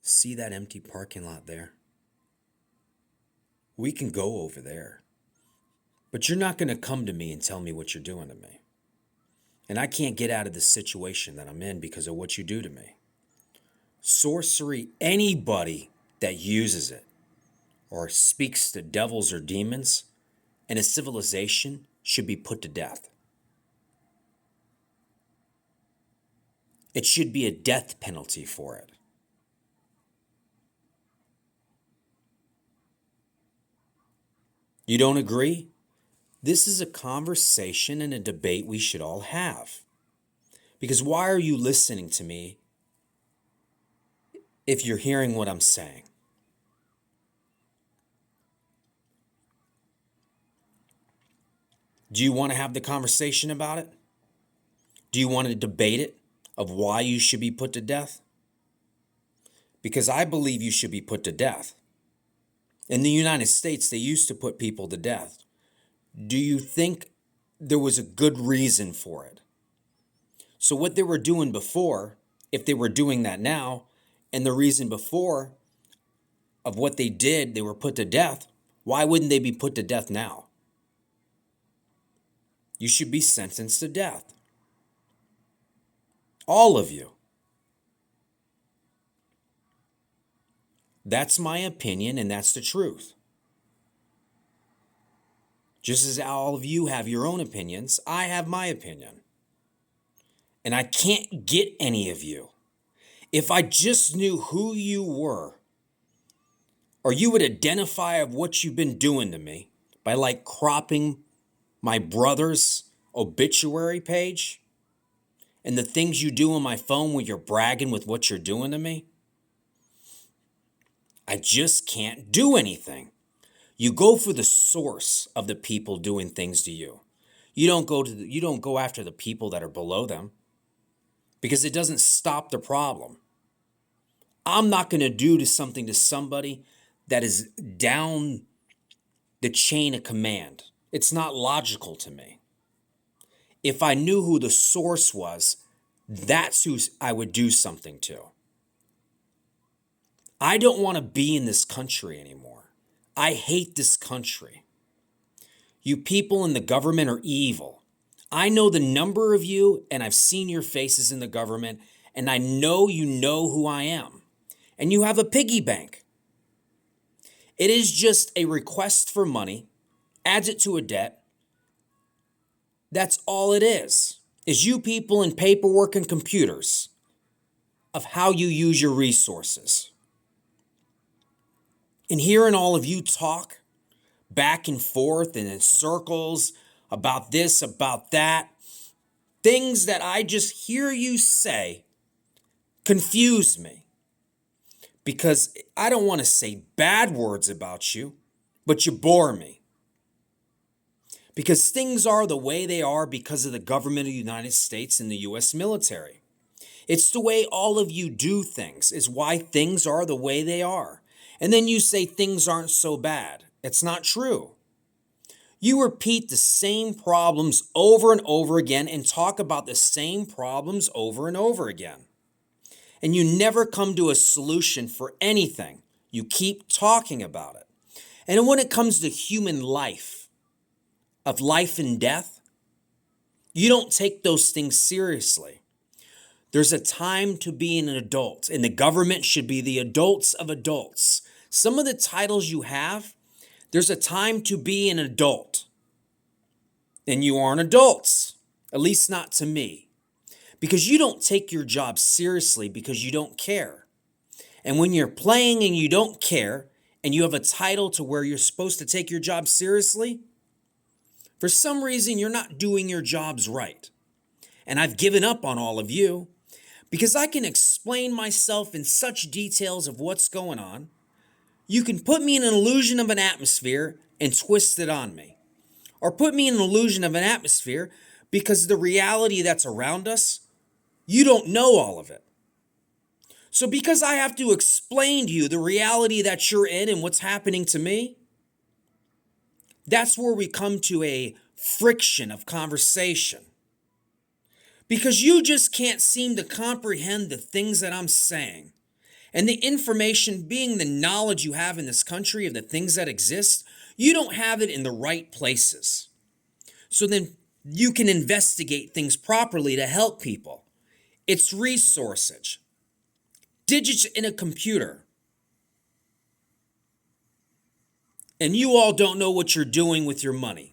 See that empty parking lot there? We can go over there. But you're not going to come to me and tell me what you're doing to me. And I can't get out of the situation that I'm in because of what you do to me. Sorcery, anybody that uses it or speaks to devils or demons in a civilization should be put to death. It should be a death penalty for it. You don't agree? This is a conversation and a debate we should all have. Because why are you listening to me if you're hearing what I'm saying? Do you want to have the conversation about it? Do you want to debate it of why you should be put to death? Because I believe you should be put to death. In the United States, they used to put people to death. Do you think there was a good reason for it? So what they were doing before, if they were doing that now, and the reason before of what they did, they were put to death, why wouldn't they be put to death now? You should be sentenced to death. All of you. That's my opinion, and that's the truth. Just as all of you have your own opinions, I have my opinion. And I can't get any of you. If I just knew who you were, or you would identify of what you've been doing to me by like cropping my brother's obituary page and the things you do on my phone where you're bragging with what you're doing to me, I just can't do anything. You go for the source of the people doing things to you. You don't go after the people that are below them because it doesn't stop the problem. I'm not going to do something to somebody that is down the chain of command. It's not logical to me. If I knew who the source was, that's who I would do something to. I don't want to be in this country anymore. I hate this country. You people in the government are evil. I know the number of you, and I've seen your faces in the government, and I know you know who I am. And you have a piggy bank. It is just a request for money, adds it to a debt. That's all it is you people in paperwork and computers of how you use your resources. And hearing all of you talk back and forth and in circles about this, about that, things that I just hear you say confuse me. Because I don't want to say bad words about you, but you bore me. Because things are the way they are because of the government of the United States and the U.S. military. It's the way all of you do things, is why things are the way they are. And then you say things aren't so bad. It's not true. You repeat the same problems over and over again and talk about the same problems over and over again. And you never come to a solution for anything. You keep talking about it. And when it comes to human life, of life and death, you don't take those things seriously. There's a time to be an adult, and the government should be the adults of adults. Some of the titles you have, there's a time to be an adult. And you aren't adults, at least not to me. Because you don't take your job seriously because you don't care. And when you're playing and you don't care, and you have a title to where you're supposed to take your job seriously, for some reason you're not doing your jobs right. And I've given up on all of you because I can explain myself in such details of what's going on. You can put me in an illusion of an atmosphere and twist it on me. Or put me in an illusion of an atmosphere because the reality that's around us, you don't know all of it. So because I have to explain to you the reality that you're in and what's happening to me, that's where we come to a friction of conversation. Because you just can't seem to comprehend the things that I'm saying. And the information being the knowledge you have in this country of the things that exist, you don't have it in the right places. So then you can investigate things properly to help people. It's resources. Digits in a computer. And you all don't know what you're doing with your money.